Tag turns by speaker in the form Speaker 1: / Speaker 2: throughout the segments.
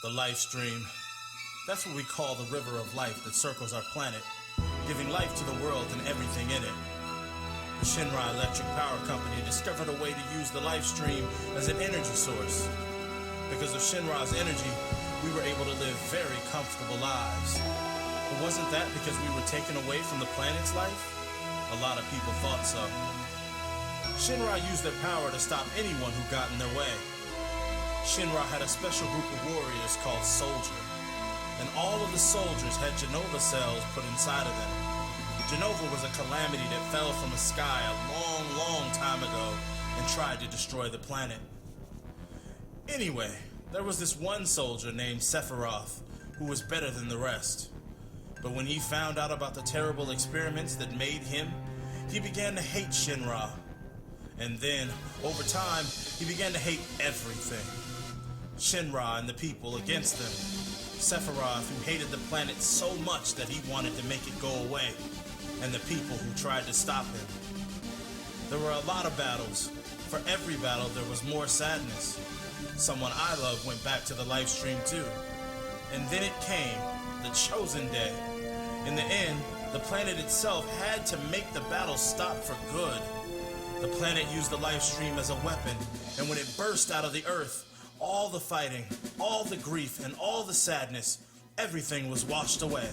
Speaker 1: The life stream. That's what we call the river of life that circles our planet, giving life to the world and everything in it. The Shinra Electric Power Company discovered a way to use the life stream as an energy source. Because of Shinra's energy, we were able to live very comfortable lives. But wasn't that because we were taken away from the planet's life? A lot of people thought so. Shinra used their power to stop anyone who got in their way. Shinra had a special group of warriors called Soldier, and all of the soldiers had Genova cells put inside of them. Genova was a calamity that fell from the sky a long time ago and tried to destroy the planet. Anyway, there was this one soldier named Sephiroth who was better than the rest. But when he found out about the terrible experiments that made him, he began to hate Shinra. And then, over time, he began to hate everything. Shinra and the people against them. Sephiroth, who hated the planet so much that he wanted to make it go away, and the people who tried to stop him. There were a lot of battles. For every battle, there was more sadness. Someone I love went back to the life stream too. And then it came, the chosen day. In the end, the planet itself had to make the battle stop for good. The planet used the life stream as a weapon, and when it burst out of the earth, all the fighting, all the grief, and all the sadness, everything was washed away.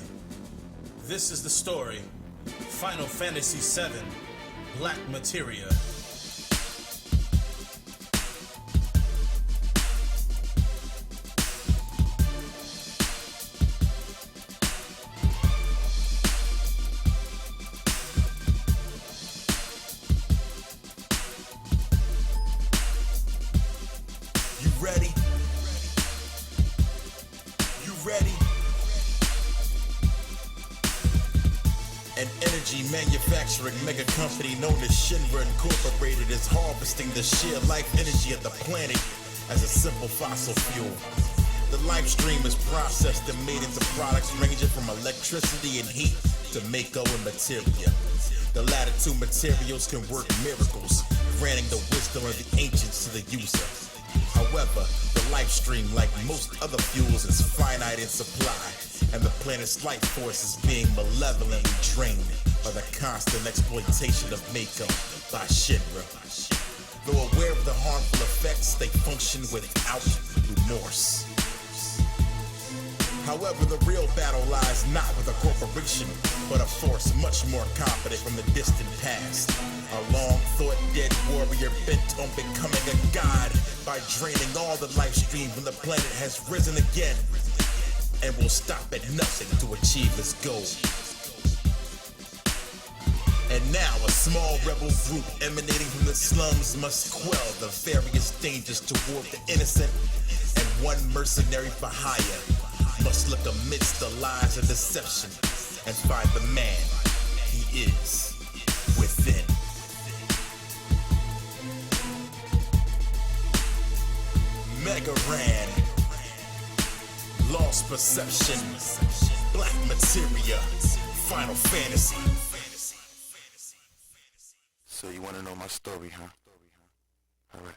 Speaker 1: This is the story. Final Fantasy VII, Black Materia.
Speaker 2: Ready? You ready? An energy manufacturing mega company known as Shinra Incorporated is harvesting the sheer life energy of the planet as a simple fossil fuel. The life stream is processed and made into products ranging from electricity and heat to Mako and Materia. The latter two materials can work miracles, granting the wisdom of the ancients to the user. However, the life stream, like most other fuels, is finite in supply, and the planet's life force is being malevolently drained by the constant exploitation of Mako by Shinra. Though aware of the harmful effects, they function without remorse. However, the real battle lies not with a corporation, but a force much more confident from the distant past. A long-thought dead warrior bent on becoming a god by draining all the life stream from the planet has risen again and will stop at nothing to achieve his goal. And now a small rebel group emanating from the slums must quell the various dangers toward the innocent, and one mercenary for hire must look amidst the lies and deception and find the man he is within. Mega Ran, Lost Perception, Black Materia, Final Fantasy.
Speaker 3: So you wanna know my story, huh? Alright.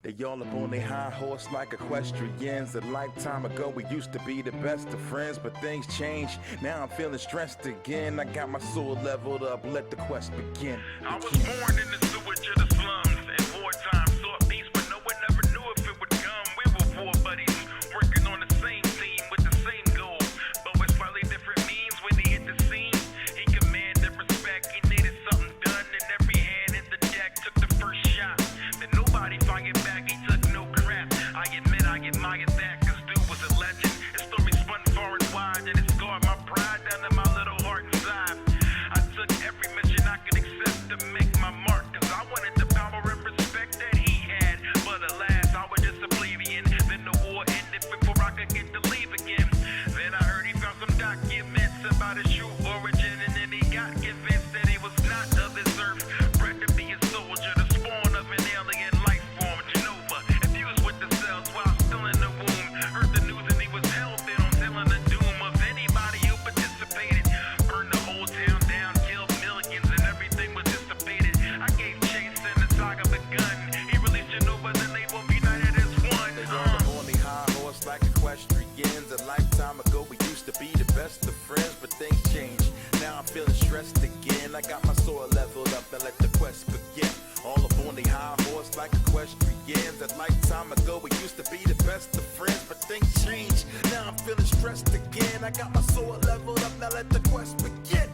Speaker 4: They all up on their high horse like equestrians. A lifetime ago we used to be the best of friends, but things change. Now I'm feeling stressed again. I got my soul leveled up, let the quest begin.
Speaker 5: I was born in the sewage of the slums, and wartime sought peace, but no one ever knew if it would come. We were four buddies, working on the same team with the same goal, but with slightly different means. When he hit the scene, he commanded respect. He needed something done, and every hand in the deck took the first shot. Then nobody fired back, he took no crap. I admit I admired that, cause dude was a legend. His story spun far and wide, and it scarred my pride down to my little heart inside. I took every mission I could accept to make my mark, cause I wanted the power
Speaker 4: stressed again. I got my soul leveled up and let the quest begin. All up on the high horse like equestrians. A lifetime ago we used to be the best of friends, but things change. Now I'm feeling stressed again. I got my soul leveled up, now let the quest begin.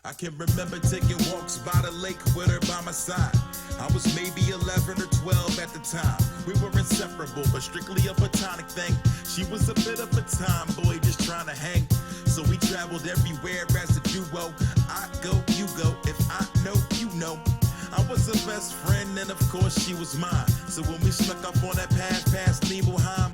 Speaker 2: I can remember taking walks by the lake with her by my side. I was maybe 11 or 12 at the time. We were inseparable, but strictly a platonic thing. She was a bit of a tomboy, just trying to hang. So we traveled everywhere as a duo. I go, you go, if I know, you know. I was her best friend, and of course she was mine. So when we snuck up on that path past Nibelheim,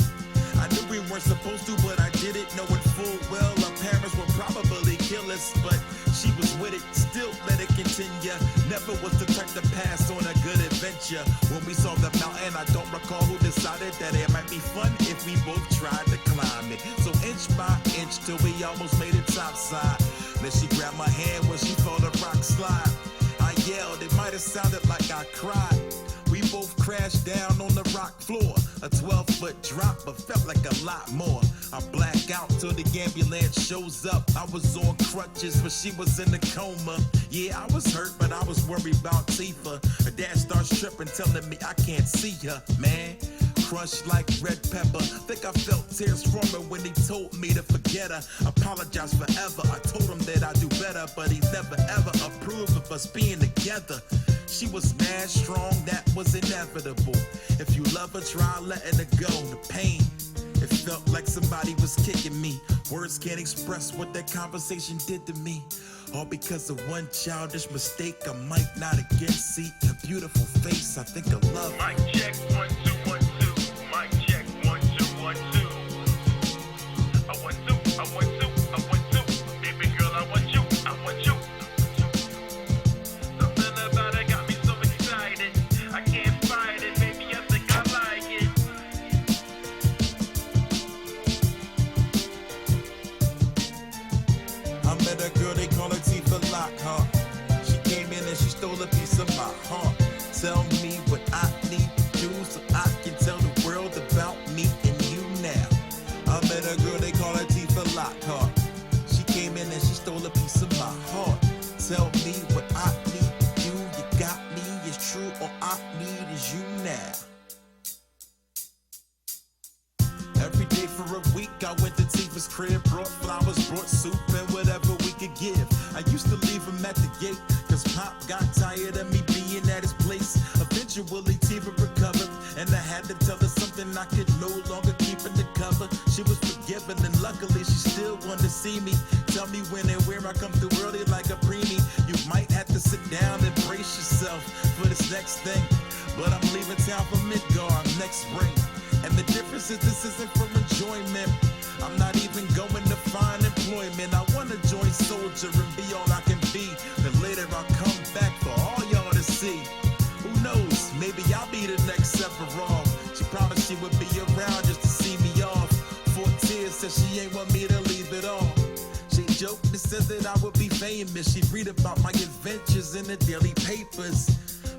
Speaker 2: I knew we weren't supposed to, but I did it, knowing full well our parents would probably kill us. But she was with it, still let it continue. Never was the type to pass on a good adventure. When we saw the mountain, I don't recall who decided that it might be fun if we both tried to climb it. So inch by inch till we almost made it topside. Then she grabbed my hand when she felt the rock slide. I yelled, it might have sounded like I cried. We both crashed down on the rock floor. A 12-foot drop, but felt like a lot more. I black out till the ambulance shows up. I was on crutches, but she was in a coma. Yeah, I was hurt, but I was worried about Tifa. Her dad starts tripping, telling me I can't see her, man. Crushed like red pepper. Think I felt tears forming when he told me to forget her. Apologize forever. I told him that I do better, but he never ever approved of us being together. She was mad strong, that was inevitable. If you love her, try letting her go. The pain, it felt like somebody was kicking me. Words can't express what that conversation did to me. All because of one childish mistake I might not again see. A beautiful face, I think I love her.
Speaker 5: Mic check, 1, 2, 1, 2. Mic check, 1, 2, 1, 2. I want to, I want to, I want to. Baby girl, I want you, I want you. Something about it got me so excited. I can't fight it, baby, I think I like it.
Speaker 2: I met a girl, they call her Tifa Lockhart. She came in and she stole a piece of my heart. Tell me what I need to do so I can tell the world about me and you now. I met a girl, they call her Tifa Lockhart. She came in and she stole a piece of my heart. Tell me what I need to do. You got me, it's true, all I need is you now. Every day for a week I went to Tifa's crib, brought flowers, brought soup and whatever we could give. I used to leave a at the gate, cause Pop got tired of me being at his place. Eventually Tiva recovered, and I had to tell her something I could no longer keep undercover. She was forgiven, and luckily she still wanted to see me. Tell me when and where I come through early like a preemie. You might have to sit down and brace yourself for this next thing. But I'm leaving town for Midgard next spring. And the difference is this isn't for enjoyment. I'm not even going to find employment. I wanna join soldier and be all I can be. Then later I'll come back for all y'all to see. Who knows, maybe I'll be the next Sephiroth. She promised she would be around just to see me off. 4 tears said she ain't want me to leave it all. She joked and said that I would be famous. She'd read about my adventures in the daily papers.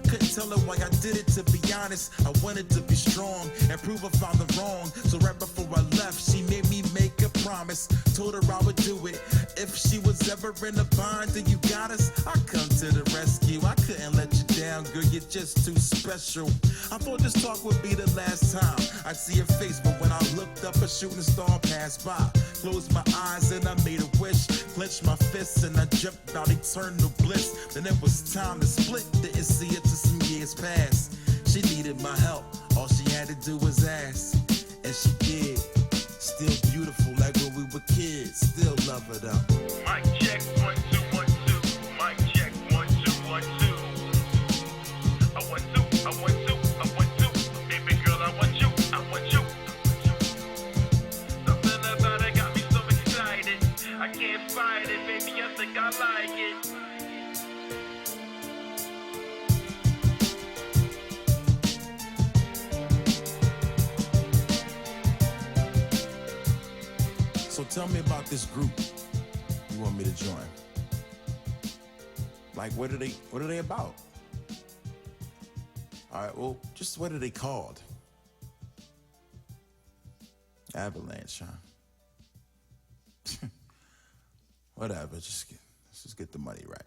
Speaker 2: Couldn't tell her why I did it, to be honest. I wanted to be strong and prove her father wrong. So right before I left, she made me make a promise. Told her I would do it if she was ever in a bind. Then you got us, I come to the rescue. I couldn't let you down, girl, you're just too special. I thought this talk would be the last time I'd see her face, but when I looked up, a shooting star passed by. Closed my eyes and I made a wish. Clenched my fists and I dreamt about eternal bliss. Then it was time to split, didn't see it till some years passed. She needed my help, all she had to do was ask, and she did. Still beautiful like when we were kids, still love her though.
Speaker 5: Mic check, 1 2 1 2. Mic check, 1 2 1 2. I want to, I want to, I want to. Baby girl, I want you, I want you. Something about it got me so excited. I can't fight it, baby, I think I like it.
Speaker 2: So tell me about this group you want me to join. Like, what are they about? All right, well, just what are they called? Avalanche, huh? Whatever, let's just get the money right.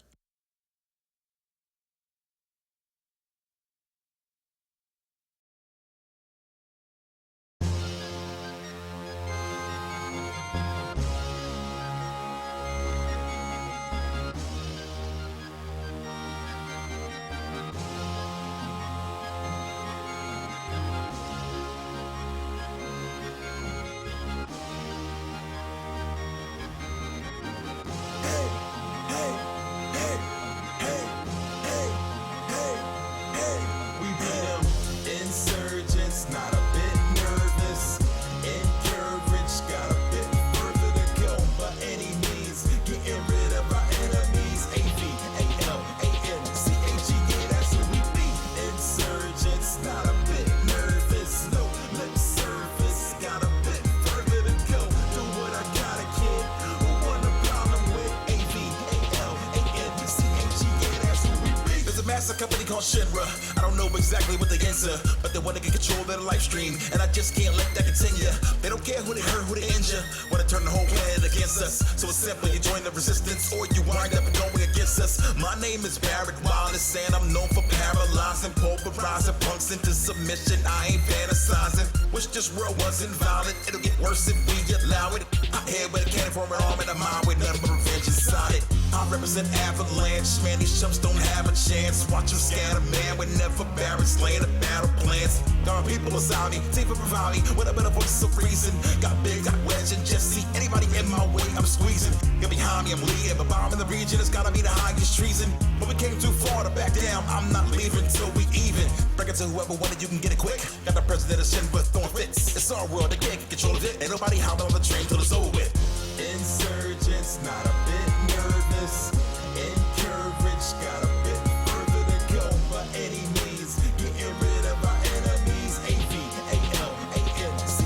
Speaker 2: A company called Shinra. I don't know exactly what they answer, but they want to get control of their live stream, and I just can't let that continue. They don't care who they hurt, who they injure. Want to turn the whole planet against us. So it's simple, you join the resistance, or you wind up going against us. My name is Barrett Wallace, and I'm known for paralyzing, pulverizing punks into submission. I ain't fantasizing. Wish this world wasn't violent. It'll get worse if we allow it. I'm here with a cannon for an arm and a mind with nothing but revenge inside it. I represent Avalanche, man, these chumps don't have a chance. Watch them scatter, man, we never barracks, laying the battle plans. There are people beside me, team for provide me with a better voice of reason. Got big, got wedge, and just see anybody in my way, I'm squeezing. Get behind me, I'm leading, but bomb in the region, it's gotta be the highest treason. But we came too far to back down, I'm not leaving till we even. Break it to whoever wanted, you can get it quick. Got the president of Shinra throwing fits. It's our world, they can't get control of it. Ain't nobody hopping on the train till it's over with. Insurgents, not a bit nervous. Encouraged, got a bit further to go by any means. Getting rid of our enemies. AVALANCHE,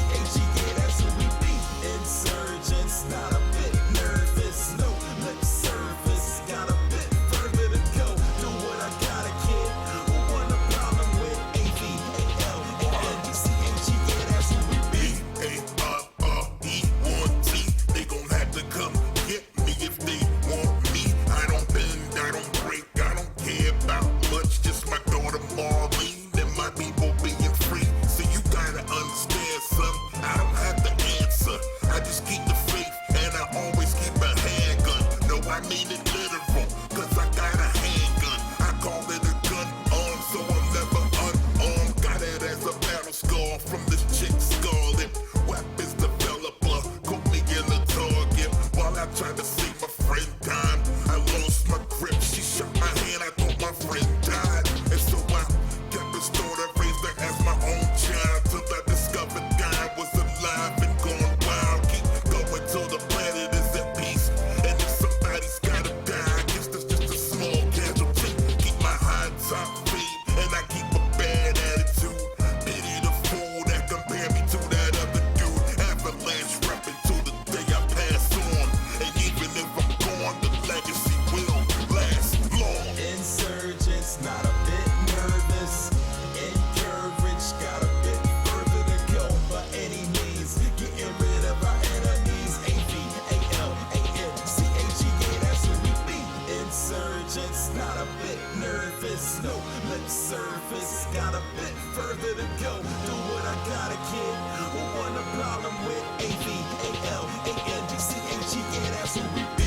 Speaker 2: yeah, that's who we be. Insurgents, not a bit nervous. No lip service, got a bit further to go. Do what I gotta, kid. Who want a problem with AVALANCHE, yeah, that's who we be.
Speaker 6: ARRE1T, they gon' have to come get me if they want me. I don't bend, I don't break, I don't
Speaker 2: no lip service. Got a bit further to go. Do what I gotta, kid. Who want a problem with AVALANDCAG? Yeah, that's who we be.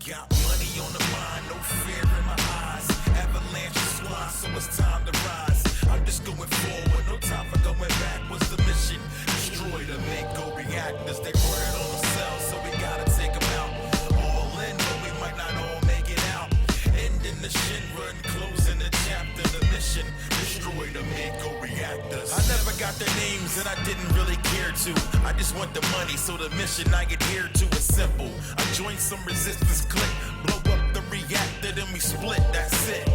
Speaker 2: Got money on the mind, no fear in my eyes. Avalanche is squad, so it's time to rise. I'm just going forward, no time for going back. What's the mission? Destroy the Mako reactors. They word on themselves, so we gotta take them out. All in, but we might not all make it out. Ending the Shinra and closing the chapter. The mission, destroy the Mako reactors. I never got their names and I didn't really care to. I just want the money, so the mission I adhere to is simple. I join some resistance clique, blow up the reactor, then we split, that's it.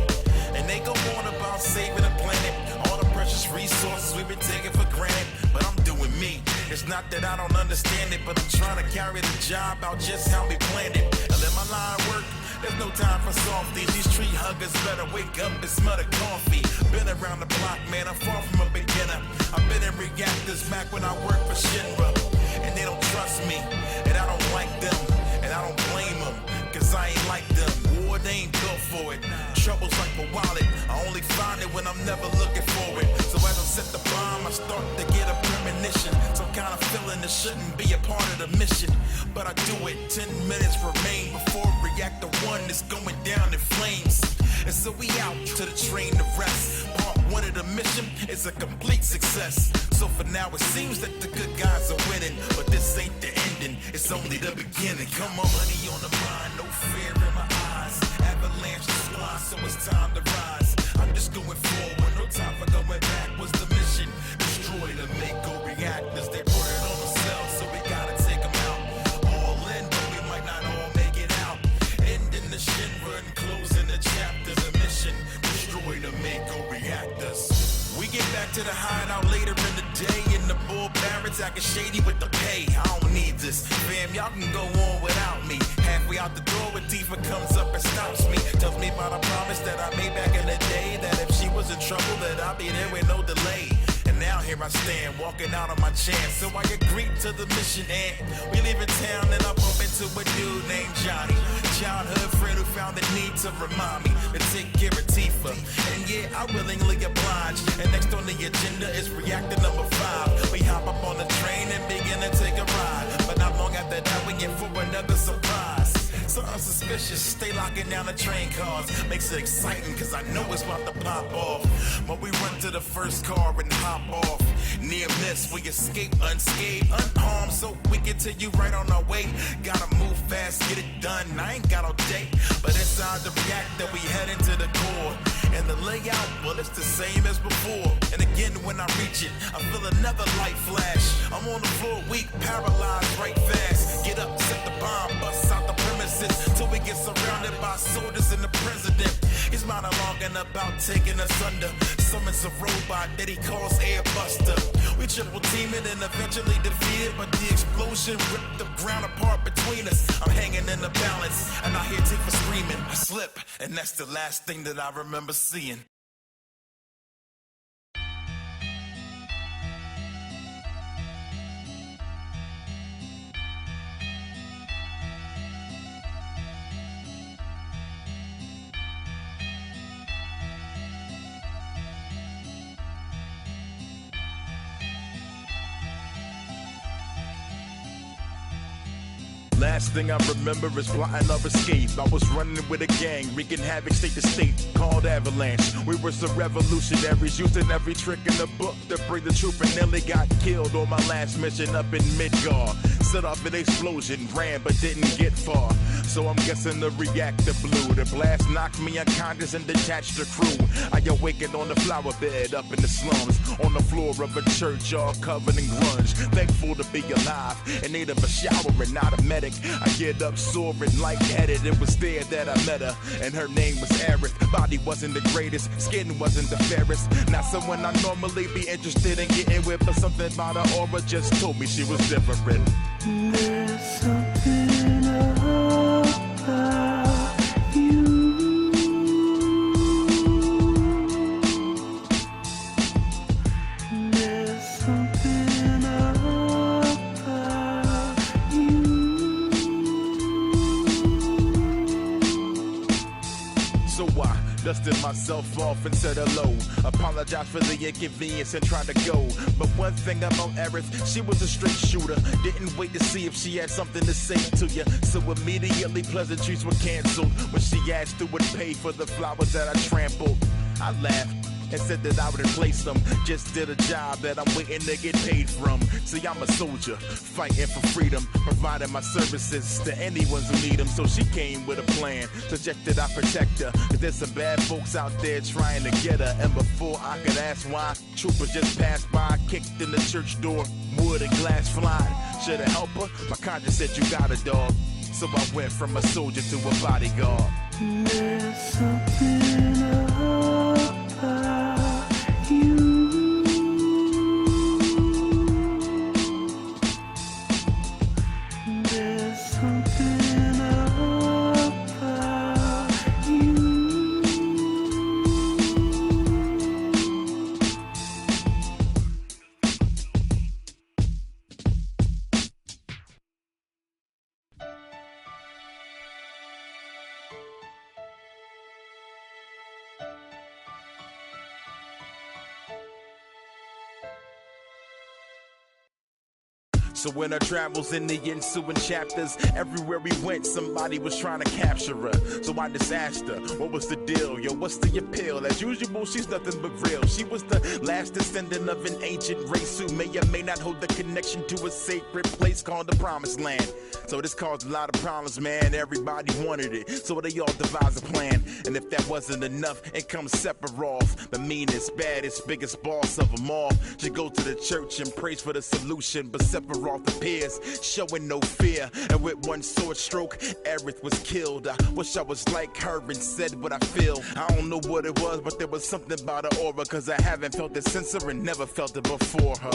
Speaker 2: And they go on about saving the planet, all the precious resources we've been taking for granted. But I'm doing me. It's not that I don't understand it, but I'm trying to carry the job out just how we planned it. I let my line work. There's no time for softies. These tree huggers better wake up and smell the coffee. Been around the block, man, I'm far from a beginner. I've been in reactors back when I worked for Shinra. And they don't trust me, and I don't like them. And I don't blame them, cause I ain't like them. War, they ain't built for it. Trouble's like a wallet, I only find it when I'm never looking for it. So as I set the bomb, I start to get a premonition. Some kind of feeling that shouldn't be a part of the mission. But I do it, 10 minutes remain before reactor 1 is going down in flames. And so we out to the train to rest. Part 1 of the mission is a complete success. So for now it seems that the good guys are winning, but this ain't the ending, it's only the beginning. Come on, money on the mind, no fear in my eyes. Avalanche is squad, so it's time to rise. I'm just going forward, no time for going back. What's the mission? Destroy the Mako reactors. They brought it on themselves, so we gotta take them out. All in, but we might not all make it out. Ending the Shinra and closing the chapter. The mission, destroy the Mako reactors. We get back to the hideout later in the day. In the bull barracks, acting shady with the pay. I don't need this, fam, y'all can go on without me. Halfway out the door, when Tifa comes up and stops me. Tells me about a promise that I made back in the day, that if she was in trouble, that I'll be there with no delay. And now here I stand, walking out on my chance. So I agree to the mission and we leave in town and I bump into a dude named Johnny. Childhood friend who found the need to remind me to take care of Tifa. And yeah, I willingly oblige. And next on the agenda is reactor number 5. We hop up on the train and begin to take a ride. But not long after that we get for another surprise. Something suspicious, stay locking down the train cars. Makes it exciting cause I know it's about to pop off. But we run to the first car and hop off. Near miss, we escape unscathed, unharmed. So we get to you right on our way. Gotta move fast, get it done, I ain't got no date. But inside the reactor we head into the core. And the layout, well it's the same as before. And again when I reach it, I feel another light flash. I'm on the floor weak, paralyzed right fast. Get up, set the bomb, bust out the premises. Till we get surrounded by soldiers and the president. He's monologuing about taking us under. Summons a robot that he calls Airbuster. We triple team it and eventually defeat it, but the explosion ripped the ground apart between us. I'm hanging in the balance and I hear Tifa screaming. I slip and that's the last thing that I remember seeing.
Speaker 4: Last thing I remember is plotting our escape. I was running with a gang, wreaking havoc state to state, called Avalanche. We were some revolutionaries, using every trick in the book to bring the truth, and nearly got killed on my last mission up in Midgar. Set off an explosion, ran but didn't get far. So I'm guessing the reactor blew. The blast knocked me unconscious and detached the crew. I awakened on the flower bed up in the slums, on the floor of a church all covered in grunge. Thankful to be alive, in need of a shower and not a medic. I get up soaring lightheaded. It was there that I met her, and her name was Aerith. Body wasn't the greatest, skin wasn't the fairest. Not someone I normally be interested in getting with, but something about her aura just told me she was different.
Speaker 6: There's something about you. There's something about you.
Speaker 4: So I dusted myself off and said hello. Apologized for the inconvenience and tried to go. But one thing about Aerith, she was a straight shooter. Didn't wait to see if she had something to say to you. So immediately pleasantries were canceled when she asked who would pay for the flowers that I trampled. I laughed and said that I would replace them. Just did a job that I'm waiting to get paid from. See, I'm a soldier, fighting for freedom, providing my services to anyone who need them. So she came with a plan, suggested I protect her, 'cause there's some bad folks out there trying to get her. And before I could ask why, troopers just passed by, kicked in the church door, wood and glass flying. Should've helped her, my conscience said you got a dog. So I went from a soldier to a bodyguard.
Speaker 6: There's something about you. There's something about you.
Speaker 4: So in her travels in the ensuing chapters, everywhere we went, somebody was trying to capture her. So I just asked her, what was the deal? Yo, what's the appeal? As usual, she's nothing but real. She was the last descendant of an ancient race who may or may not hold the connection to a sacred place called the Promised Land. So this caused a lot of problems, man. Everybody wanted it, so they all devised a plan. And if that wasn't enough, it comes Sephiroth, the meanest, baddest, biggest boss of them all. She go to the church and prays for the solution, but Sephiroth appears, showing no fear. And with one sword stroke, Aerith was killed. I wish I was like her and said what I feel. I don't know what it was, but there was something about her aura, 'cause I haven't felt it since her and never felt it before her.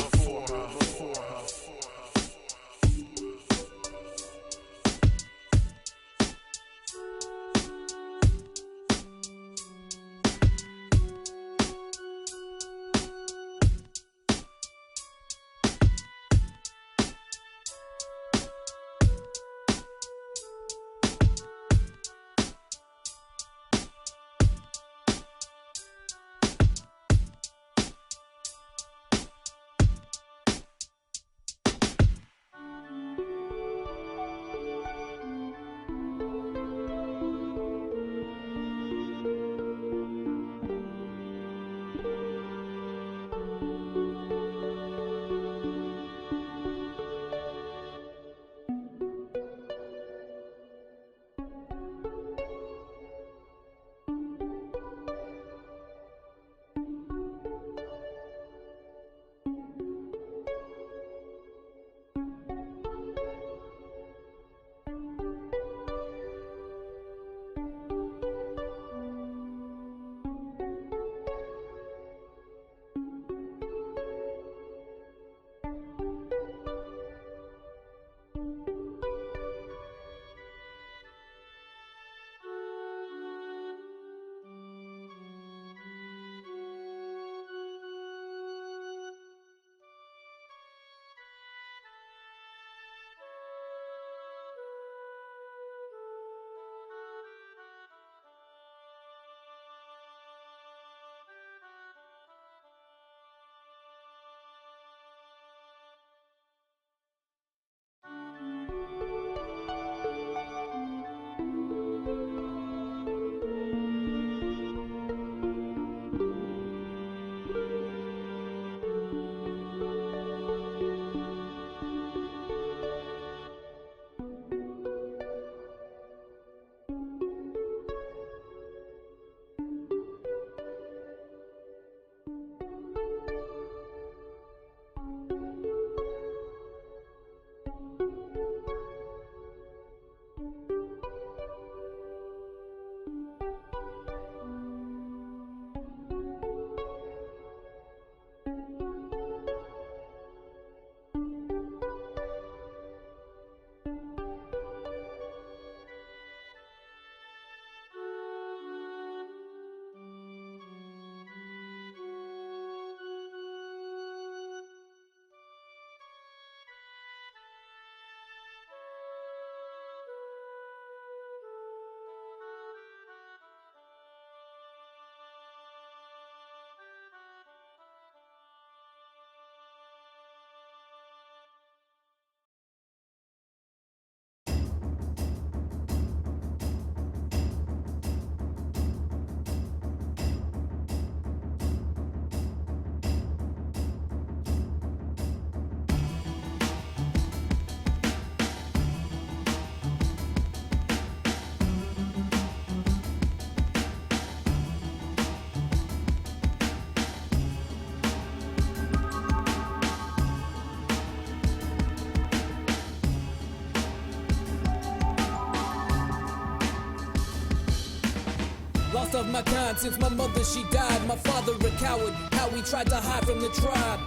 Speaker 7: last of my kind. Since my mother, she died. My father a coward, how he tried to hide from the tribe.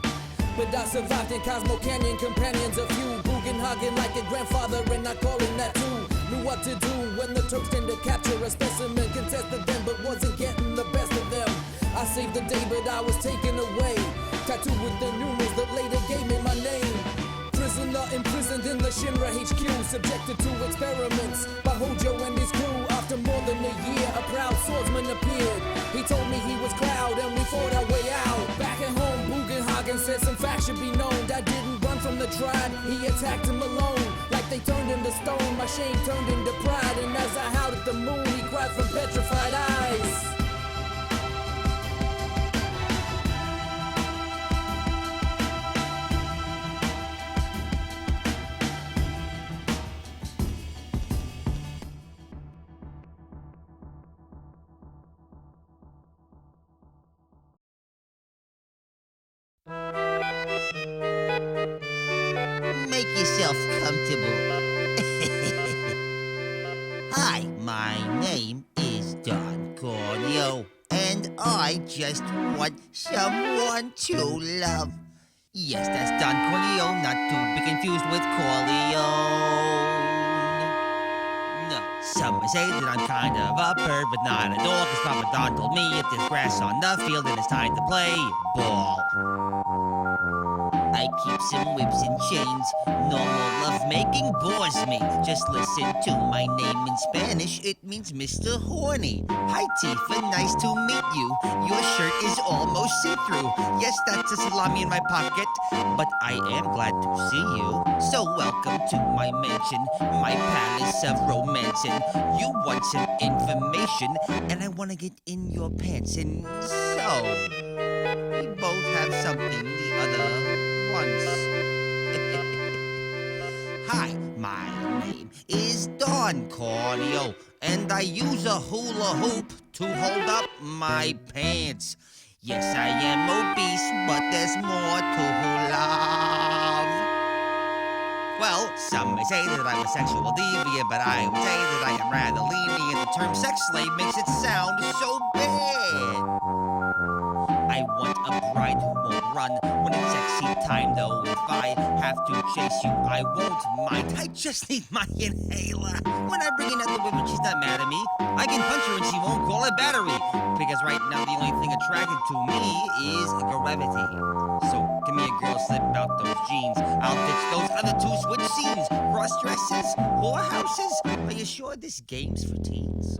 Speaker 7: But I survived in Cosmo Canyon, companions a few. Boogin' hogging like a grandfather, and I call him that too. Knew what to do when the Turks tend to capture a specimen. Contested them, but wasn't getting the best of them. I saved the day, but I was taken away. Tattooed with the numerals that later gave me my name. Prisoner imprisoned in the Shinra HQ, subjected to experiments by Hojo and his crew. After more than a year, a proud swordsman appeared. He told me he was Cloud, and we fought our way out. Back at home, Bugenhagen said some facts should be known. Dad didn't run from the tribe, he attacked him alone. Like they turned him to stone, my shame turned into pride. And as I howled at the moon, he cried from petrified eyes.
Speaker 8: Make yourself comfortable. Hi, my name is Don Corneo, and I just want someone to love. Yes, that's Don Corleone, not to be confused with Corleone. No, some may say that I'm kind of a perv, but not at all, 'cause Papa Don told me if there's grass on the field, then it's time to play ball. I keep some whips and chains. Normal lovemaking bores me. Just listen to my name in Spanish. It means Mr. Horny. Hi, Tifa. Nice to meet you. Your shirt is almost see-through. Yes, that's a salami in my pocket, but I am glad to see you. So welcome to my mansion, my palace of romance. And you want some information, and I want to get in your pants. And so, we both have something the other once. Hi, my name is Don Corneo, and I use a hula hoop to hold up my pants. Yes, I am obese, but there's more to love. Well, some may say that I'm a sexual deviant, but I would say that I am rather lenient. The term sex slave makes it sound so bad. I want a bride who won't run when it's sexy time, though. If I have to chase you, I won't mind. I just need my inhaler. When I bring in other women, she's not mad at me. I can punch her and she won't call it battery. Because right now the only thing attracted to me is gravity. So come here, girl, slip out those jeans. I'll ditch those other two switch scenes. Cross dresses, whorehouses. Are you sure this game's for teens?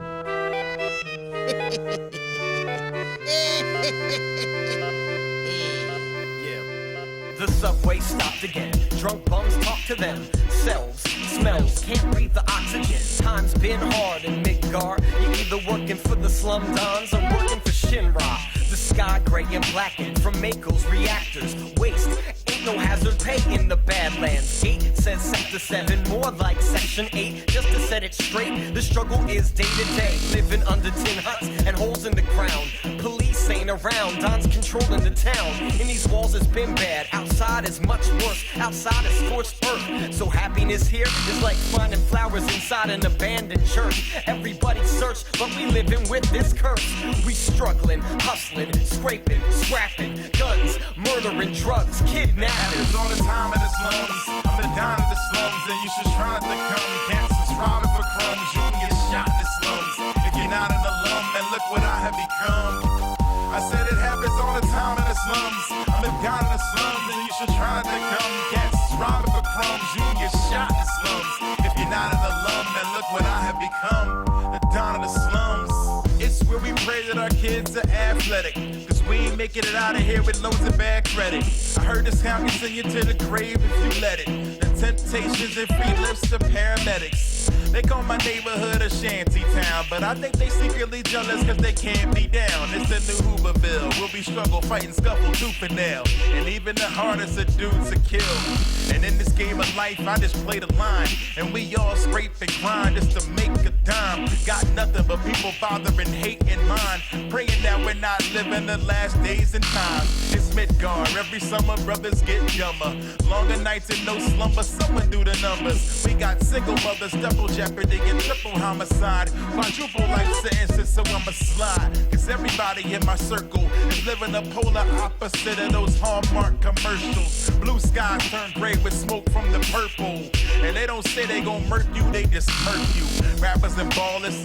Speaker 9: The subway stopped again. Drunk bums talk to them. Cells, smells, can't breathe the oxygen. Time's been hard in Midgar. You're either working for the slum dons or working for Shinra. The sky gray and blackened from Mako's reactors. Waste, ain't no hazard pay in the Badlands. 8 says Sector 7, more like Section 8. Just to set it straight, the struggle is day to day. Living under tin huts and holes in the ground. Police ain't around, Don's controlling the town. In these walls it's been bad, outside is much worse. Outside is scorched earth, so happiness here is like finding flowers inside an abandoned church. Everybody search, but we living with this curse. We struggling, hustling, scraping, scrapping, guns, murdering, drugs, kidnapping.
Speaker 4: Happens all the time in the slums. I'm the Don of the slums, and you should try not to come. Gangsters robbing for crumbs, you can get shot in the slums. If you're not an alum, and look what I have become. I said it happens all the time in the slums. I'm the Don of the slums, and you should try not to come. Gangsters robbing for crumbs, you can get shot in the slums. If you're not an alum, and look what I have become. The Don of the slums. It's where we pray that our kids are athletic, cause we ain't making it out of here with loads of bad credit. I heard this town can send you to the grave if you let it. The temptations and free lifts to paramedics. They call my neighborhood a shanty town, but I think they secretly jealous cause they can't be down. It's the new Hooverville, we'll be struggle, fighting, scuffle, tooth and nail. And even the hardest of dudes to kill. And in this game of life, I just play the line. And we all scrape and grind just to make a dime. Got nothing but people bothering, hate in mind. Praying that we're not living the last days and times. It's Midgar. Every summer, brothers get dumber. Longer nights and no slumber, someone do the numbers. We got single mothers, double jeopardy and triple homicide. Quadruple life sentences, so I'ma slide. Cause everybody in my circle is living a polar opposite of those Hallmark commercials. Blue skies turn gray with smoke from the purple. And they don't say they gon' murk you, they just murk you. Rappers and ballers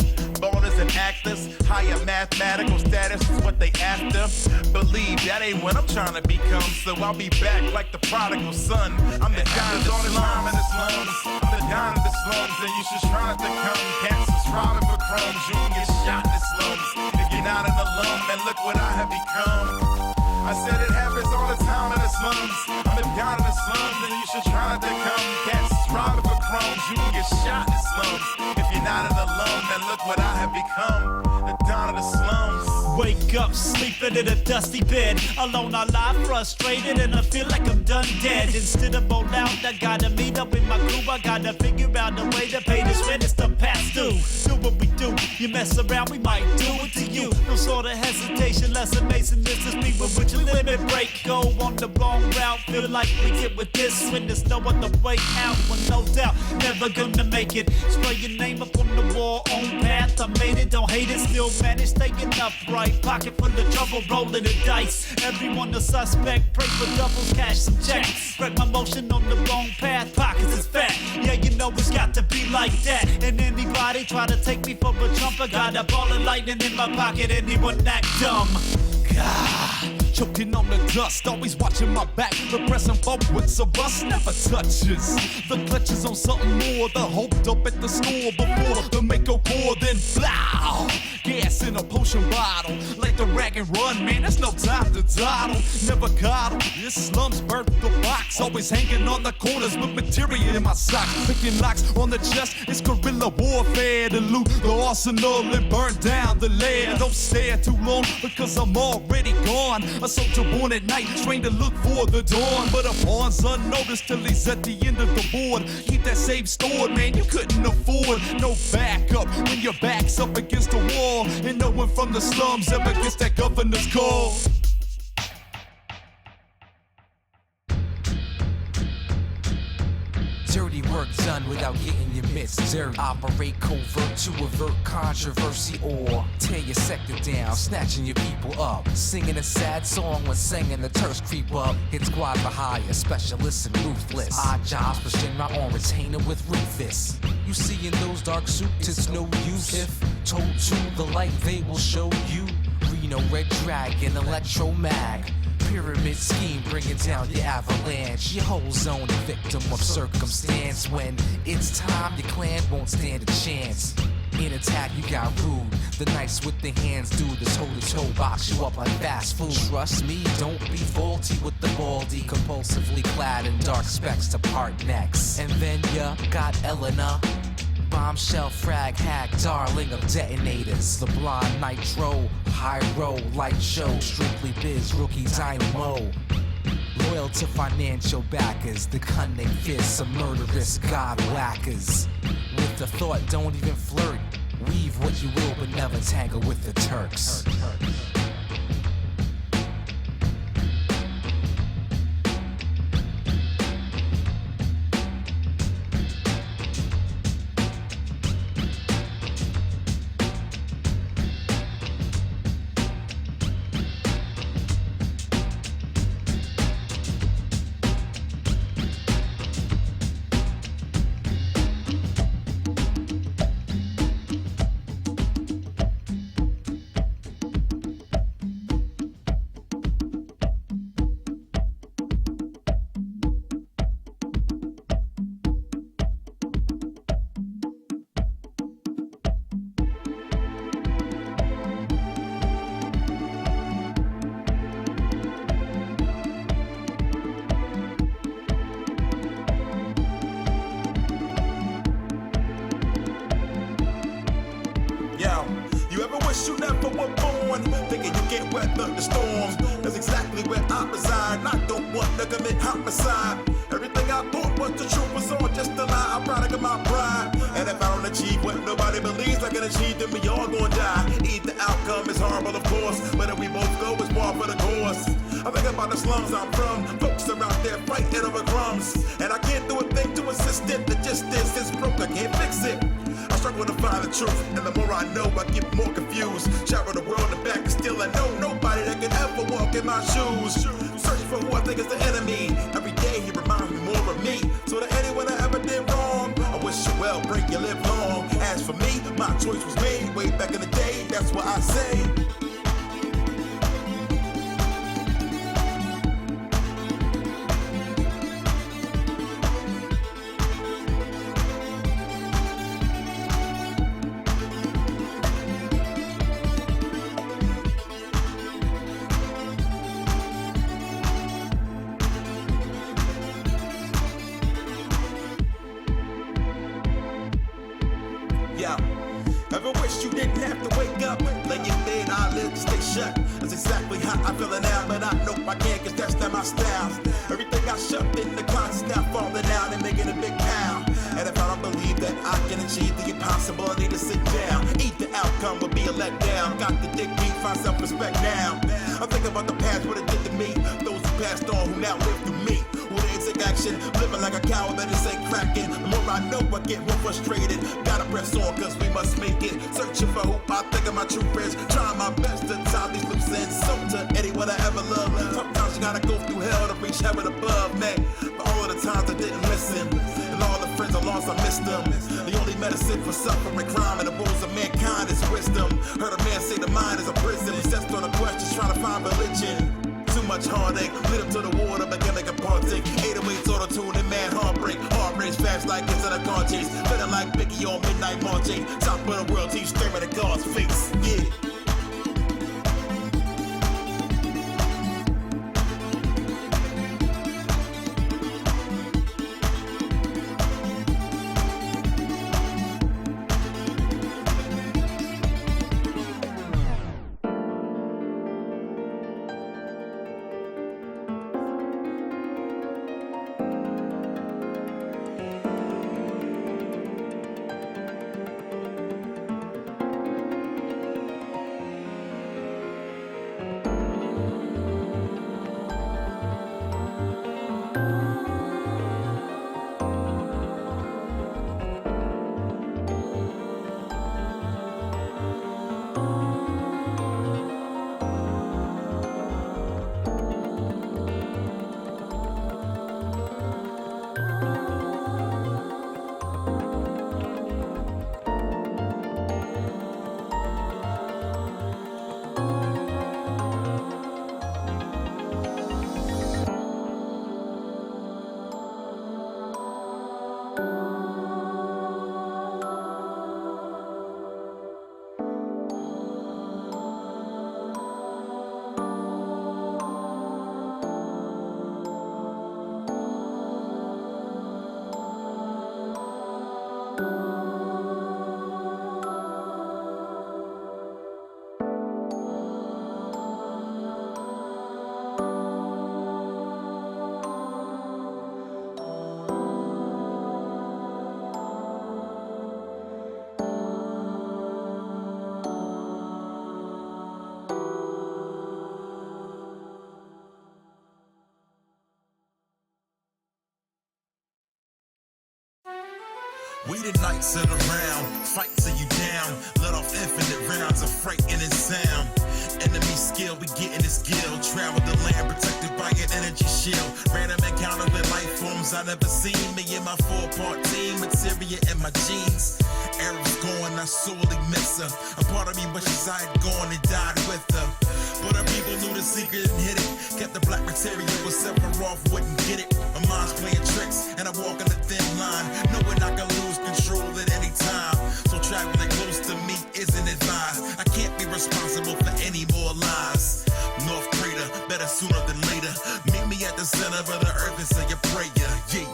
Speaker 4: and actors. Higher mathematical status is what they after. Believe that ain't what I'm trying to become. So I'll be back like the prodigal son. I'm the guy that's all the time in the slums. I'm the guy in the slums, and you should try not to come. Cancers robbing for crumbs, you can get shot in the slums. If you're not an alum, and look what I have become. I said it happens all the time in the slums. I'm the guy in the slums, and you should try not to come. Cancers robbing for crumbs, you can get shot in the slums. If you're not an alum, then look what I have become. The Don of the slums.
Speaker 10: Wake up, sleeping in a dusty bed. Alone, I lie frustrated, and I feel like I'm done dead. Instead of all out, I gotta meet up with my crew. I gotta figure out a way to pay this rent. It's the past due. Do what we do. You mess around, we might do it to you. No sort of hesitation, less amazing. This is me with which limit break. Go on the wrong route. Feel like we get with this when there's no other way out. Well, no doubt, never gonna make it. Spray your name up on the wall, on path. I made it, don't hate it, still manage staying upright. Pocket full of trouble, rolling the dice. Everyone a suspect, pray for doubles, cash some checks. Break my motion on the wrong path, pockets is fat. Yeah, you know it's got to be like that. And anybody try to take me for a trumper, got a ball of lightning in my pocket, anyone act dumb.
Speaker 11: God, choking on the dust, always watching my back, repressing forward so rust never touches. The clutch is on something more, the hoped up at the store before the make go pour, then blow. Gas in a potion bottle, let the rag and run, man, there's no time to dawdle. Never coddle, this slums birth the box, always hanging on the corners with materia in my socks. Picking locks on the chest, it's guerrilla warfare to loot the arsenal and burn down the lair. Don't stare too long because I'm already gone. A soldier born at night, trained to look for the dawn, but a pawn's unnoticed till he's at the end of the board. Keep that save stored, man, you couldn't afford no backup when your back's up against the wall, and no one from the slums ever gets that governor's call.
Speaker 12: Dirty work done without getting your mitts dirty. Operate covert to avert controversy or tear your sector down, snatching your people up. Singing a sad song when singing the Turks creep up. Hit squad for hire, specialists and ruthless. Odd jobs for Shinra on retainer with Rufus. You see in those dark suits, it's no use if told to the light they will show you. Reno, Red Dragon, Electro Mag. Pyramid scheme bringing down your avalanche. Your whole zone a victim of circumstance. When it's time, your clan won't stand a chance. In attack, you got rude. The nice with the hands do this toe-to-toe box you up like fast food. Trust me, don't be faulty with the baldy. Compulsively clad in dark specs to part necks. And then ya got Elena. Bombshell, frag, hack, darling of detonators. The blonde nitro, high roll, light show. Strictly biz, rookie dynamo. Loyal to financial backers. The cunning fists of murderous god whackers. With the thought, don't even flirt. Weave what you will, but never tangle with the Turks.
Speaker 2: You never were born, thinking you can't weather the storms. That's exactly where I reside. And I don't want to commit homicide. Everything I thought was the truth was all just a lie. I'm proud of my pride. And if I don't achieve what nobody believes I can achieve, then we all gonna die. Either outcome is horrible, of course, but if we both go, it's par for the course. I think about the slums I'm from. Folks are out there fighting over crumbs. And I can't do a thing to assist it. The gist is it's broke, I can't fix it. I struggle to find the truth, and the more I know, I get more confused. Travel the world and back, and still I know nobody that can ever walk in my shoes. Searching for who I think is the enemy. Every day he reminds me more of me. So to anyone I ever did wrong, I wish you well, pray you live long. As for me, my choice was made way back in the day. That's what I say. Ever wish you didn't have to wake up, lay in bed, eyelids stay shut. That's exactly how I feel now, but I know I can't, cause that's not my style. Everything I shoved in the closet now falling out and making a big pile. And if I don't believe that I can achieve the impossible, I need to sit down. Eat the outcome would be a letdown. Got the dick deep, find self-respect now. I think about the past, what it did to me. Those who passed on, who now live through me. Who didn't take action, living like a coward that is ain't cracking. The more I know, I get more frustrated. Gotta press on, cause we must make it. Searching for who I think of my true friends. Trying my best to tie these loose ends. So to anyone I ever loved, sometimes you gotta go through hell to reach heaven above, man. For all of the times I didn't listen, and all the friends I lost, I missed them. The only medicine for suffering, crime, and the woes of mankind is wisdom. Heard a man say the mind is a prison. Obsessed on the questions, trying to find religion. Too much heartache, lit up to the water, begin like a partake. 808s auto-tune and mad heartbreak. Heart race fast like it's in a car chase. Feeling like Biggie on midnight marching. Top of the world, team staring at God's face. Yeah. We the knights of the round, fight till you down. Let off infinite rounds of frightening sound. Enemy skill, we getting this gill. Travel the land protected by an energy shield. Random encounter with life forms I never seen. Me and my 4-part team, Materia and my jeans. Arrows going, I sorely miss her. A part of me wishes I had gone and died with her. But our people knew the secret and hid it. Kept the black Materia was Sephiroth, wouldn't get it. My mind's playing tricks, and I walk on a thin line, knowing I can lose control at any time. So traveling close to me isn't advised. I can't be responsible for any more lies. North Crater, better sooner than later. Meet me me at the center of the earth and say a prayer.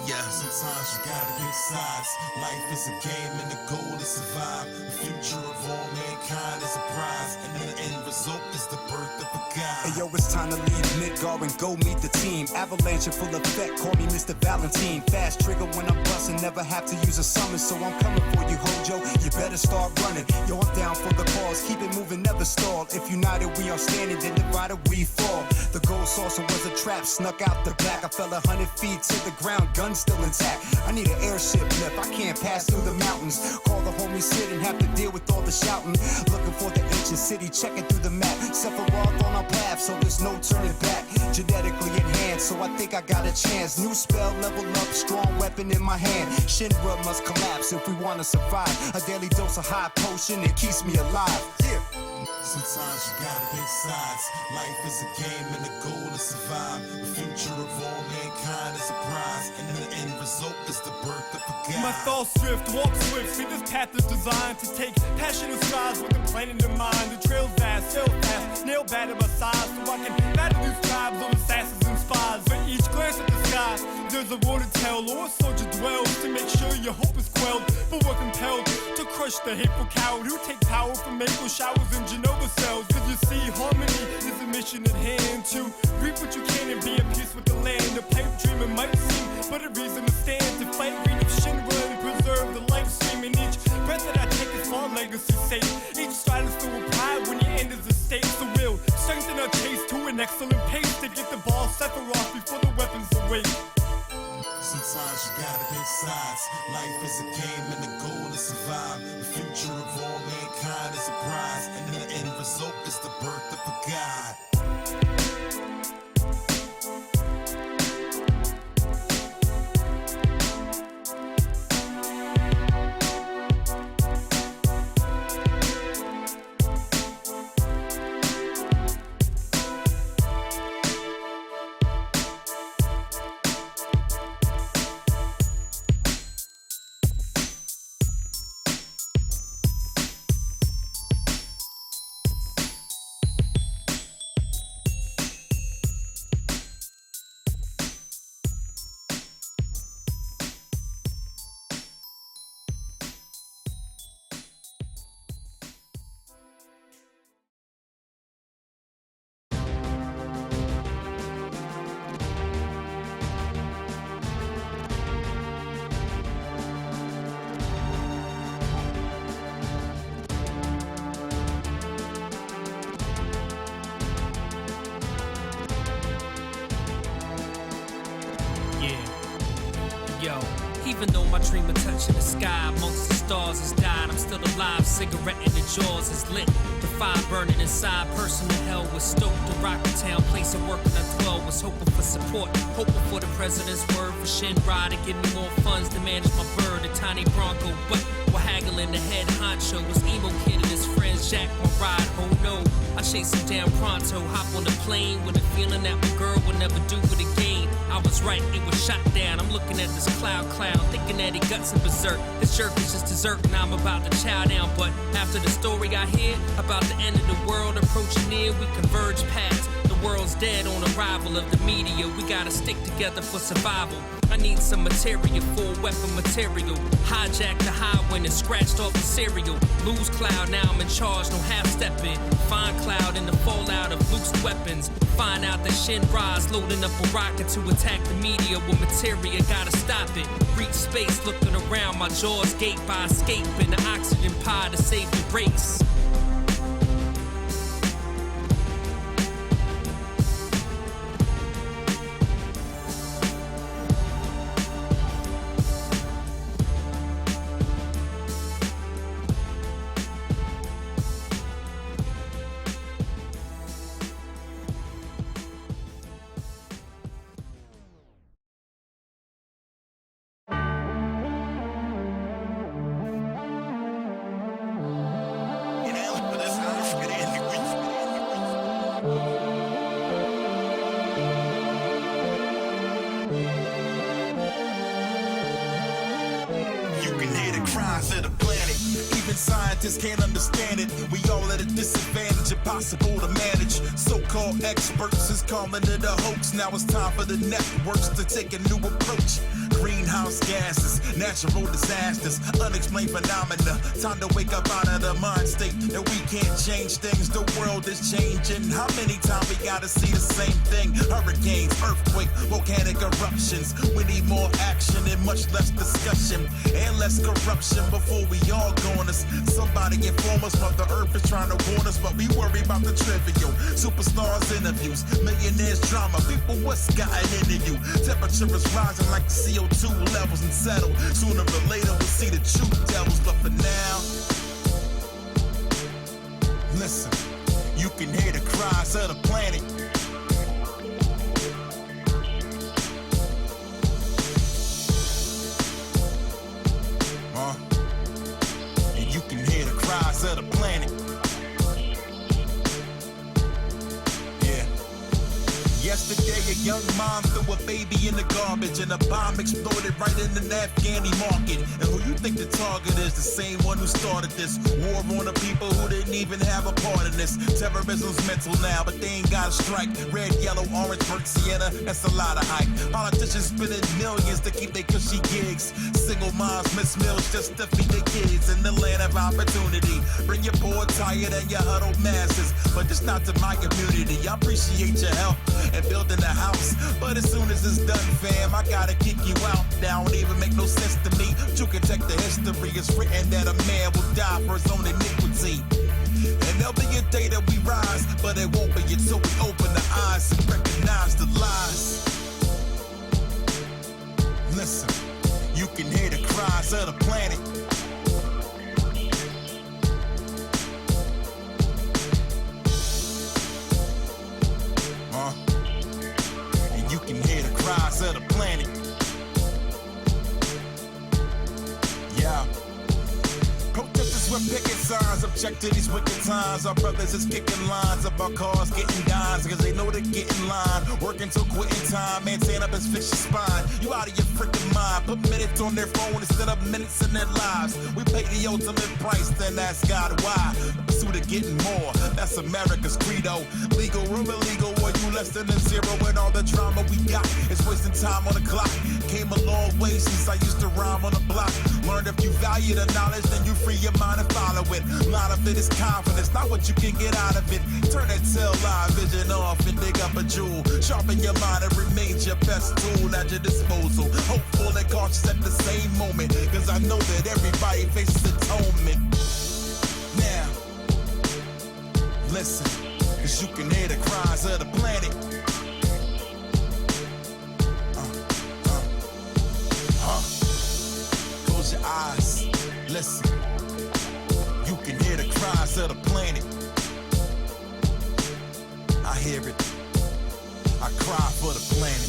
Speaker 2: Yeah. Sometimes you gotta pick sides. Life is a game and the goal is survive. The future of all mankind is a prize, and the end result is the birth of a god.
Speaker 13: Hey yo, it's time to leave Midgar and go meet the team. Avalanche in full effect, call me Mr. Valentine. Fast trigger when I'm busting, never have to use a summon. So I'm coming for you, Hojo, you better start running. Yo, I'm down for the cause, keep it moving, never stall. If united we are standing, then divided we fall. The gold saucer was a trap, snuck out the back. I fell 100 feet to the ground, gun still intact. I need an airship lift, I can't pass through the mountains. Call the homie Sid and have to deal with all the shouting. Looking for the ancient city, checking through the map. Sephiroth on our path, so there's no turning back. Genetically enhanced, so I think I got a chance. New spell, level up, strong weapon in my hand. Shinra must collapse if we wanna survive. A daily dose of high potion, it keeps me alive. Yeah.
Speaker 2: Sometimes you gotta pick sides. Life is a game and the goal is survive. The future of all mankind is a prize, and the end result is the birth of a god.
Speaker 14: My thoughts swift, walk swift. See, this path is designed to take passionate strides with the plan in the mind. The trail's vast, sail fast, nail battered by size, so I can battle these tribes of assassins and spies. For each glance at the sky, there's a war to tell, or a soldier dwells to make sure your hope is quelled. But we're compelled to crush the hateful coward who take power from maple showers and Genova cells. Cause you see, harmony is a mission at hand to reap what you can and be at peace with the land. A pipe dream it might seem, but a reason to stand to fight greed of Shinra and preserve the life stream. And each breath that I take is for our legacy's sake. Each stride is filled with pride when your end is a stake. So we'll strengthen our chase to an excellent pace to get the ball Sephiroth before the weapons awake.
Speaker 2: Sometimes you gotta pick sides. Life is a game and the goal is survive. The future of all mankind is a prize, and the end result is the birth of a god.
Speaker 15: Yo, even though my dream of touching the sky amongst the stars has died, I'm still alive. Cigarette in the jaws is lit. The fire burning inside. Personal hell was stoked. The Rocket Town place of work when I 12 was hoping for support, hoping for the president's word for Shinra to give me more funds to manage my bird, a tiny Bronco. But we're haggling the head honcho was emo kid and his friends Jack my ride. Oh no, I chase him down pronto. Hop on the plane with a feeling that my girl would never do it again. I was right, it was shot down. I'm looking at this clown, thinking that he guts and berserk. This jerk is just dessert, and I'm about to chow down. But after the story I hear about the end of the world approaching near, we converge paths. The world's dead on arrival of the meteor. We gotta stick together for survival. I need some materia, full weapon material. Hijack the highway and scratched off the cereal. Lose Cloud, now I'm in charge, no half-stepping. Find Cloud in the fallout of loose weapons. Find out that Shinra's loading up a rocket to attack the meteor with materia, gotta stop it. Reach space, looking around, my jaws gape by escaping the oxygen pod to save the race.
Speaker 2: cries of the planet. Even scientists can't understand it. We all at a disadvantage, impossible to manage. So-called experts is calling it a hoax. Now it's time for the networks to take a new approach. Greenhouse gases, natural disasters, unexplained phenomena. Time to wake up out of the mind state that we can't change things. The world is changing. How many times we gotta see the same thing? Hurricanes, earthquake, volcanic eruptions. We need more action and much less discussion and less corruption before we all go on us. Somebody inform us what the earth is trying to warn us, but we worry about the trivial. Superstars interviews, millionaires drama. People, what's gotten into you? Temperature is rising like the CO2 levels and settle. Sooner or later we'll see the true devils, but for now, listen, you can hear the cries of the planet. And you can hear the cries of the planet. Yesterday, a young mom threw a baby in the garbage and a bomb exploded right in the Afghani market. And who you think the target is? The same one who started this war on the people who didn't even have a part in this. Terrorism's mental now, but they ain't got a strike. Red, yellow, orange, burnt sienna, that's a lot of hype. Politicians spending millions to keep their cushy gigs. Single moms miss meals just to feed their kids in the land of opportunity. Bring your poor, tired, and your huddled masses, but just not to my community. I appreciate your help and building a house, but as soon as it's done, fam, I gotta kick you out. That don't even make no sense to me. You can check the history. It's written that a man will die for his own iniquity. And there'll be a day that we rise, but it won't be until we open the eyes and recognize the lies. Listen, you can hear the cries of the planet. You can hear the cries of the planet. Yeah. Protesters with picket signs, object to these wicked times. Our brothers is kicking lines of our cars, getting dimes, because they know they get in line. Working till quitting time, maintain up his vicious spine. You out of your freaking mind, put minutes on their phone instead of minutes in their lives. We pay the ultimate price, then ask God why. The pursuit of getting more, that's America's credo. Legal or illegal, or you less than a zero? And all the drama we got is wasting time on the clock. Came a long way since I used to rhyme on the block. Learned if you value the knowledge, then you free your mind and follow it. A lot of it is confidence, not what you can get out of it. Turn that tail light vision off and dig up a jewel. Sharpen your mind and remains your best tool at your disposal. Hopeful and cautious at the same moment, cause I know that everybody faces atonement. Now, listen, cause you can hear the cries of the planet. Close your eyes, listen. You can hear the cries of the planet. I hear it. I cry for the planet.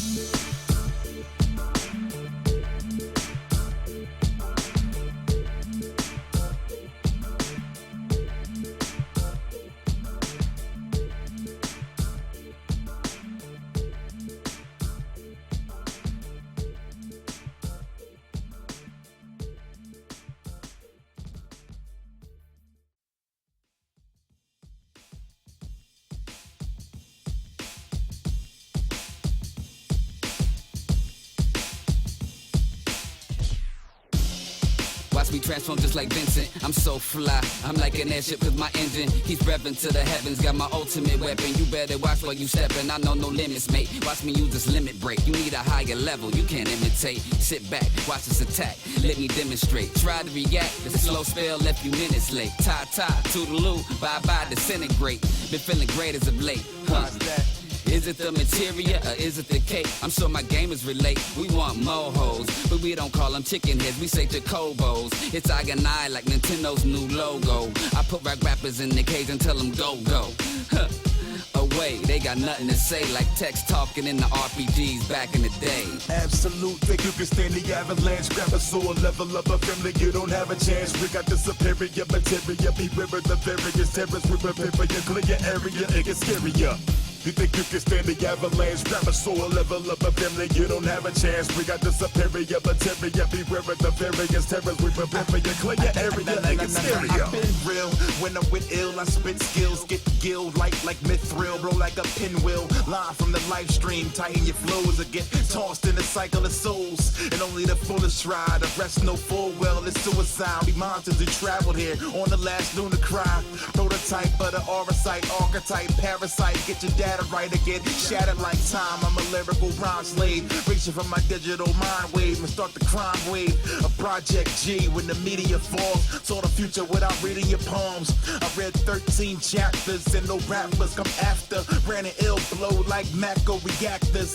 Speaker 16: Watch me transform just like Vincent. I'm so fly, I'm like an airship cause my engine keeps revving to the heavens. Got my ultimate weapon, you better watch where you stepping. I know no limits, mate. Watch me use this limit break. You need a higher level, you can't imitate. Sit back, watch us attack, let me demonstrate. Try to react, the slow spell left you minutes late. Ta-ta, toodaloo, bye-bye, disintegrate. Been feeling great as of late. Is it the materia or is it the cake? I'm sure my gamers relate. We want more hoes, but we don't call them chicken heads. We say Jacobos. It's I and I like Nintendo's new logo. I put rap rappers in the cage and tell them go, go. Huh. Away, they got nothing to say like text talking in the RPGs back in the day.
Speaker 17: Absolute, think you can stand the avalanche. Grab a sword, level up a family, you don't have a chance. We got the superior materia, beware of the various terrorists. We prepare for your clear area, it gets scarier. You think you can stand the avalanche? Grab a soul level up a family, you don't have a chance. We got the superior materia, beware of the various terrors. We prepare for your clear area and exterior.
Speaker 18: I've been real, when I'm with ill, I spit skills, get gilled like mithril, bro, like a pinwheel. Live from the live stream, tighten your flows or get tossed in the cycle of souls. And only the foolish try, the rest know full well it's suicide. We monsters who traveled here on the last lunar cry. Prototype of the aura site, archetype, parasite, get your data right again. Shattered like time, I'm a lyrical rhyme slave. Reaching for my digital mind wave and start the crime wave. A Project G when the media falls. Saw the future without reading your poems. I read 13 chapters and no rappers come after. Ran an ill blow like Mako reactors.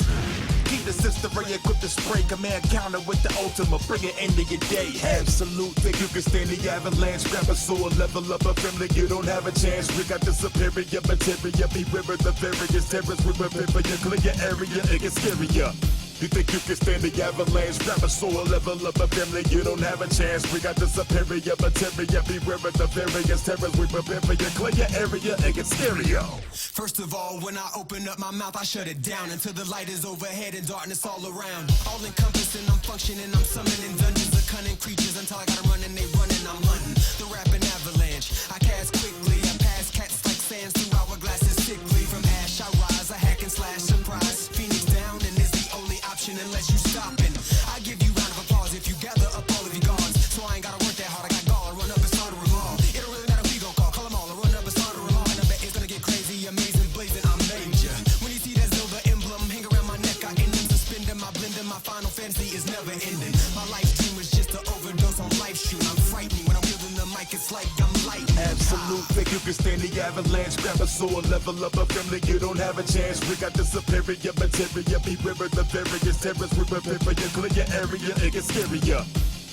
Speaker 18: Keep the system equipped to spray command counter with the ultimate. Bring it into your day.
Speaker 17: Absolute, think you can stand the avalanche. Grab a sword, level up a family, you don't have a chance. We got the superior materia, beware of the various terrors. We prepare for your clear area, it gets scarier. You think you can stand the avalanche? Grab a sword, level up a family, you don't have a chance. We got the superior materia, beware of the various terrors. We prepare for your clear area, it gets scarier.
Speaker 19: First of all, when I open up my mouth, I shut it down until the light is overhead and darkness all around. All encompassing, I'm functioning, I'm summoning dungeons of cunning creatures until I got them running, they running, I'm hunting. The rapping avalanche, I cast quickly, I pass cats like sands through hourglasses sickly. From ash I rise, I hack and slash, surprise. Phoenix down and is the only option unless you stopping. I give you round of applause if you gather up all of your guards. So I ain't gotta work that hard, I got guard, run up and start them all. It don't really matter who you gon' call them all, or run up and start them all. And I bet it's gonna get crazy, amazing, blazing, I'm major. When you see that silver emblem hang around my neck, I end them suspending my blending. My final fantasy is never ending. My life dream was just an overdose on life shoot. I'm frightening when I'm wielding the mic, it's like I'm lightning.
Speaker 17: Absolute, think you can stand the avalanche. Grab a sword, level up a family, you don't have a chance. We got the superior materia, beware of the various terrors. We prepare for your clear area, it gets scarier.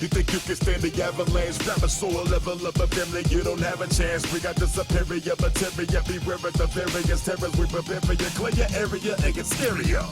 Speaker 17: You think you can stand the avalanche? Grab a sword, level up a family, you don't have a chance. We got the superior materia, beware of the various terrors. We prepare for your clear area, it gets scarier.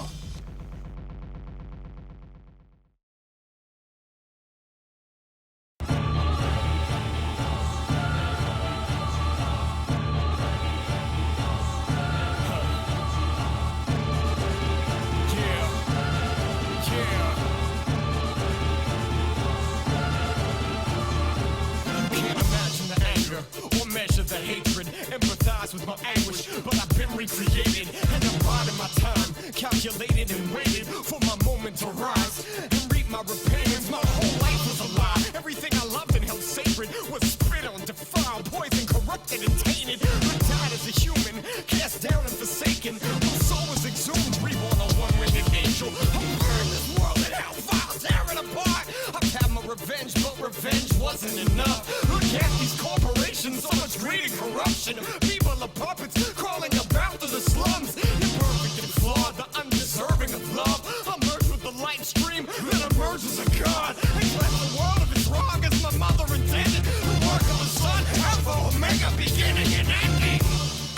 Speaker 14: Or measure the hatred, empathize with my anguish. But I've been recreated, and I'm biding my time, calculated and waited for my moment to rise and reap my repentance. My whole life was a lie. Everything I loved and held sacred was spit on, defiled, poisoned, corrupted, and tainted. I died as a human, cast down and forsaken. My soul was exhumed, reborn a one-winged angel. I'm burning this world in hellfire, tearing apart. I've had my revenge, but revenge wasn't enough. Look at these corporations, so much greed and corruption. People are puppets crawling about through the slums. Imperfect and flawed, the undeserving of love. I merge with the light stream, then emerge as a god. And cleanse the world of its wrong as my mother intended. The work of the sun, Alpha, Omega, beginning and ending.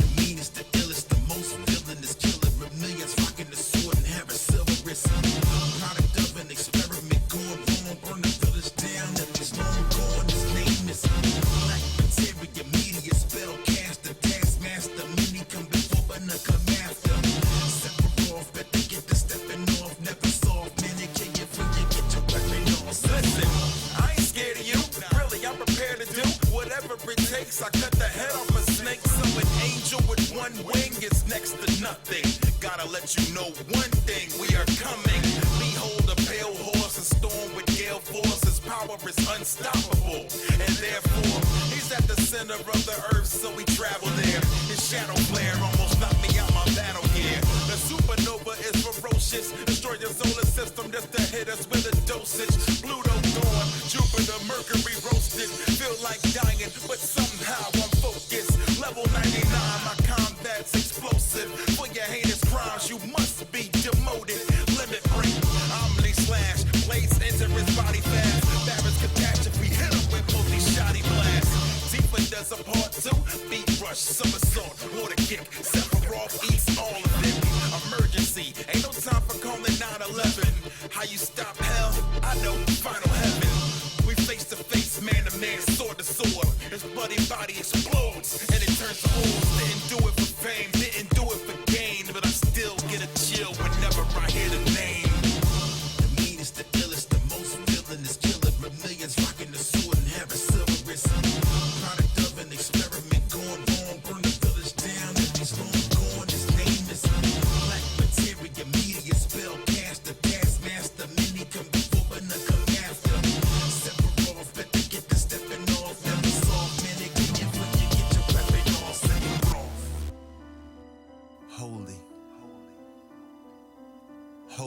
Speaker 2: The meanest, the illest, the most villainous killer of millions rocking the sword and hair is silver wrist. Product of an experiment going wrong, burn the village down. If it's long gone, his name is Black Materia, media spell caster, taskmaster. Many come before, but none come after. Sephiroth, better get the stepping off, never soft. Man, you can't get free, you get your weapon off.
Speaker 18: Listen, I ain't scared of you. Really, I'm prepared to do whatever it takes. I cut the head off a snake, so an angel with one wing is next to nothing. Gotta let you know one thing, we are coming. Behold a pale horse, a storm with gale force. His power is unstoppable, and therefore he's at the center of the earth, so we travel there. His shadow flare almost knocked me out my battle gear. The supernova is ferocious, destroy your solar system just to hit us with a dosage. Pluto gone, Jupiter, Mercury roasted. Feel like dying, but somehow I'm focused. Level 99, my combat's explosive. For your heinous crimes, you must be demoted. Limit break, Omni slash, blades enter his body fast. Barrett's catastrophe, hit him with multi-shotty blast. Deeper does a part 2, beat rush, somersault, water kick. Sephiroth eats all of it. Emergency, ain't no time for calling 911.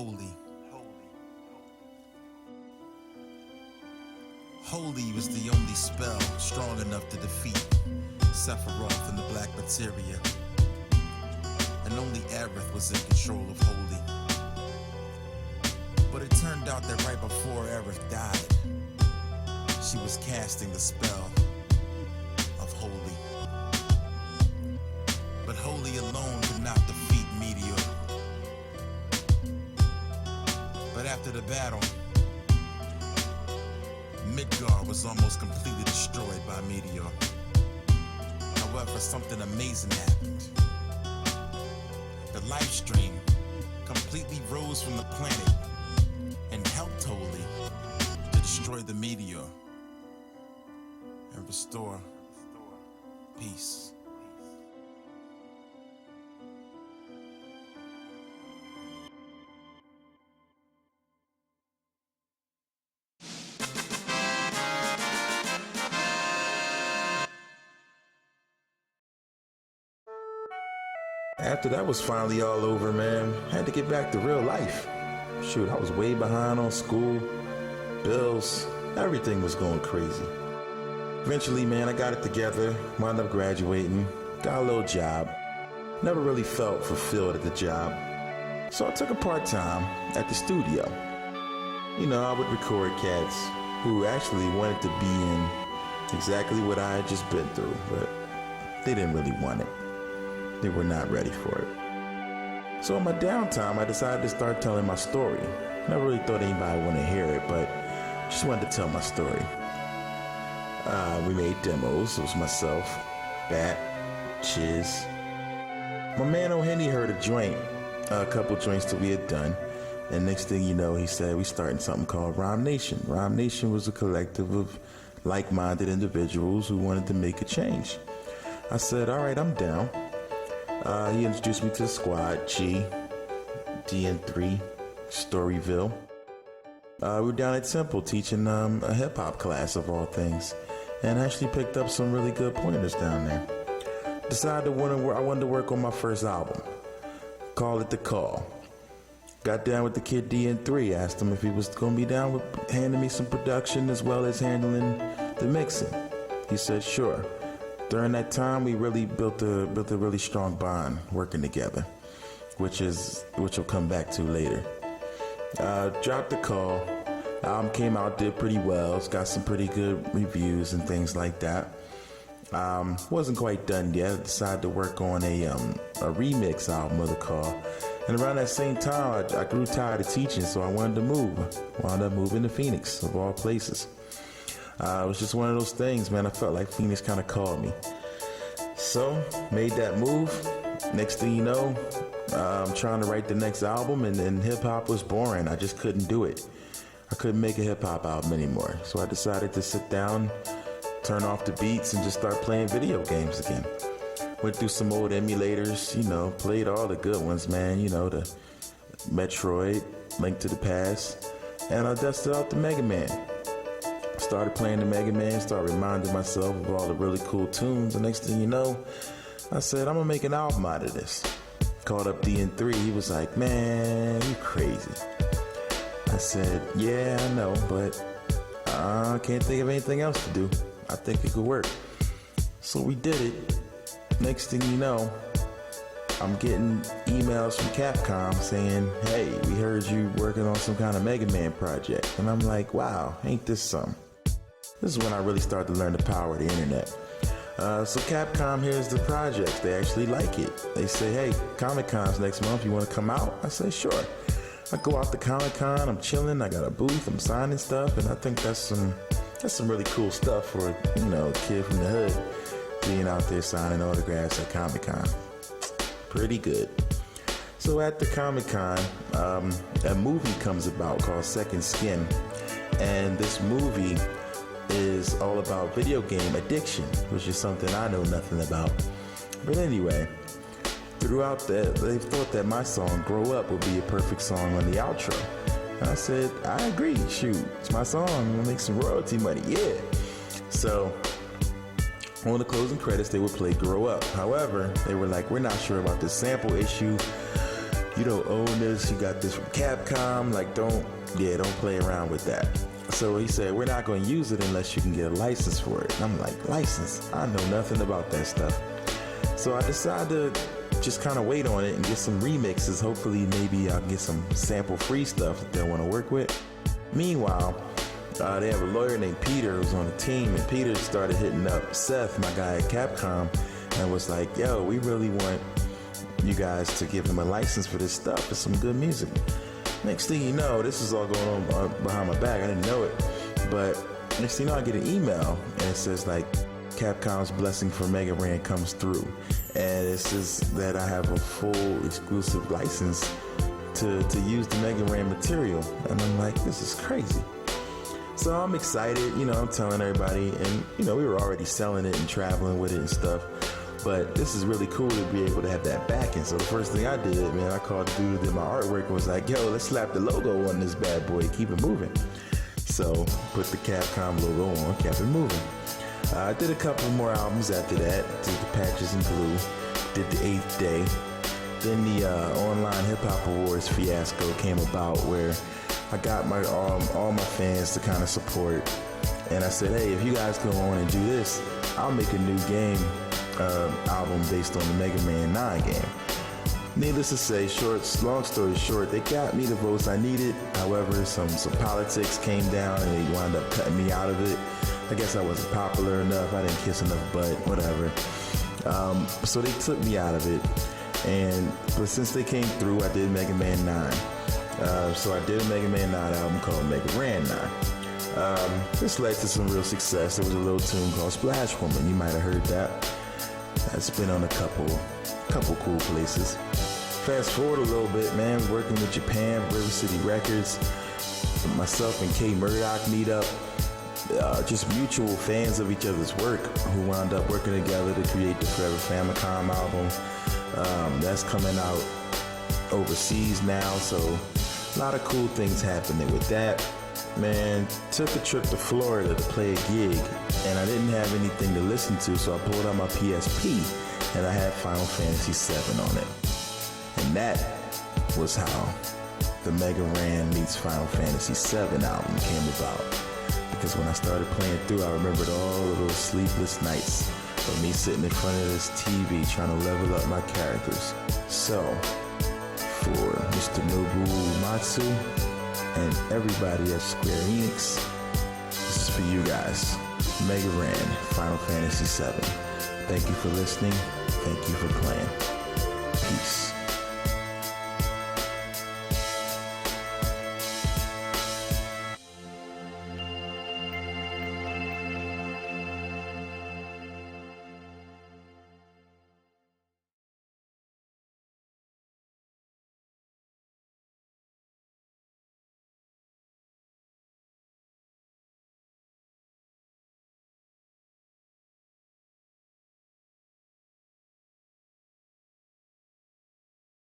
Speaker 2: Holy. Holy was the only spell strong enough to defeat Sephiroth and the Black Materia. And only Aerith was in control of Holy. But it turned out that right before Aerith died, she was casting the spell of Holy. But Holy alone could not defeat Meteor. But after the battle, Midgar was almost completely destroyed by Meteor. However, something amazing happened. The life stream completely rose from the planet and helped Holy to destroy the meteor and restore peace.
Speaker 4: After that was finally all over, man, I had to get back to real life. Shoot, I was way behind on school, bills, everything was going crazy. Eventually, man, I got it together, wound up graduating, got a little job. Never really felt fulfilled at the job. So I took a part-time at the studio. You know, I would record cats who actually wanted to be in exactly what I had just been through, but they didn't really want it. They were not ready for it. So in my downtime, I decided to start telling my story. Never really thought anybody would want to hear it, but just wanted to tell my story. We made demos. It was myself, Bat, Chiz. My man O'Henny heard a couple joints that we had done, and next thing you know, he said we starting something called Rhyme Nation. Rhyme Nation was a collective of like-minded individuals who wanted to make a change. I said, all right, I'm down. He introduced me to the squad, G, DN3, Storyville. We were down at Temple teaching a hip-hop class of all things, and actually picked up some really good pointers down there. Decided I wanted to work on my first album. Call it The Call. Got down with the kid DN3, asked him if he was going to be down with handing me some production as well as handling the mixing. He said sure. During that time, we really built a really strong bond working together, which will come back to later. Dropped The Call. Album came out, did pretty well. It's got some pretty good reviews and things like that. Wasn't quite done yet. I decided to work on a remix album of The Call. And around that same time, I grew tired of teaching, so I wanted to move. Wound up moving to Phoenix, of all places. It was just one of those things, man. I felt like Phoenix kind of called me. So, made that move. Next thing you know, I'm trying to write the next album, and hip-hop was boring. I just couldn't do it. I couldn't make a hip-hop album anymore. So I decided to sit down, turn off the beats, and just start playing video games again. Went through some old emulators, played all the good ones, man. The Metroid, Link to the Past, and I dusted out the Mega Man. Started playing the Mega Man, started reminding myself of all the really cool tunes, and next thing you know, I said, I'm gonna make an album out of this. Called up DN3, he was like, man, you crazy. I said, yeah, I know, but I can't think of anything else to do. I think it could work. So we did it. Next thing you know, I'm getting emails from Capcom saying, hey, we heard you working on some kind of Mega Man project. And I'm like, wow, ain't this something? This is when I really started to learn the power of the internet. So Capcom hears the project. They actually like it. They say, hey, Comic-Con's next month. You want to come out? I say, sure. I go out to Comic-Con. I'm chilling. I got a booth. I'm signing stuff. And I think that's some really cool stuff for, a kid from the hood being out there signing autographs at Comic-Con. Pretty good. So at the Comic-Con, a movie comes about called Second Skin. And this movie is all about video game addiction, which is something I know nothing about. But anyway, throughout that, they thought that my song, Grow Up, would be a perfect song on the outro. And I said, I agree, shoot, it's my song, I'm gonna make some royalty money, yeah. So, on the closing credits, they would play Grow Up. However, they were like, we're not sure about this sample issue. you don't own this, you got this from Capcom, like don't play around with that. So he said, we're not going to use it unless you can get a license for it. And I'm like, license? I know nothing about that stuff. So I decided to just kind of wait on it and get some remixes. Hopefully maybe I'll get some sample free stuff that they'll want to work with. Meanwhile, they have a lawyer named Peter who's on the team, and Peter started hitting up Seth, my guy at Capcom, and was like, yo, we really want you guys to give them a license for this stuff. It's some good music. Next thing you know, this is all going on behind my back. I didn't know it. But next thing you know, I get an email, and it says, like, Capcom's blessing for Mega Ran comes through. And it says that I have a full exclusive license to use the Mega Ran material. And I'm like, this is crazy. So I'm excited, I'm telling everybody, and we were already selling it and traveling with it and stuff, but this is really cool to be able to have that backing. So the first thing I did, man, I called the dude who did my artwork and was like, yo, let's slap the logo on this bad boy, keep it moving. So put the Capcom logo on, kept it moving. I did a couple more albums after that, did the Patches in Blue, did the 8th Day. Then the online hip hop awards fiasco came about where I got my all my fans to kind of support, and I said, hey, if you guys go on and do this, I'll make a new game album based on the Mega Man 9 game. Needless to say, long story short, they got me the votes I needed. However, some politics came down and they wound up cutting me out of it. I guess I wasn't popular enough, I didn't kiss enough butt, whatever. So they took me out of it, but since they came through, I did Mega Man 9. So I did a Mega Man 9 album called Mega Ran 9. This led to some real success. There was a little tune called Splash Woman. You might have heard that. It's been on a couple cool places. Fast forward a little bit, man, working with Japan, River City Records. Myself and K Murdoch meet up. Just mutual fans of each other's work who wound up working together to create the Forever Famicom album. That's coming out overseas now, so a lot of cool things happening with that. Man, took a trip to Florida to play a gig, and I didn't have anything to listen to, so I pulled out my PSP, and I had Final Fantasy VII on it. And that was how the Mega Ran meets Final Fantasy VII album came about. Because when I started playing through, I remembered all of those sleepless nights of me sitting in front of this TV trying to level up my characters. So, for Mr. Nobuo Matsu and everybody at Square Enix, this is for you guys. Mega Ran, Final Fantasy VII. Thank you for listening. Thank you for playing. Peace.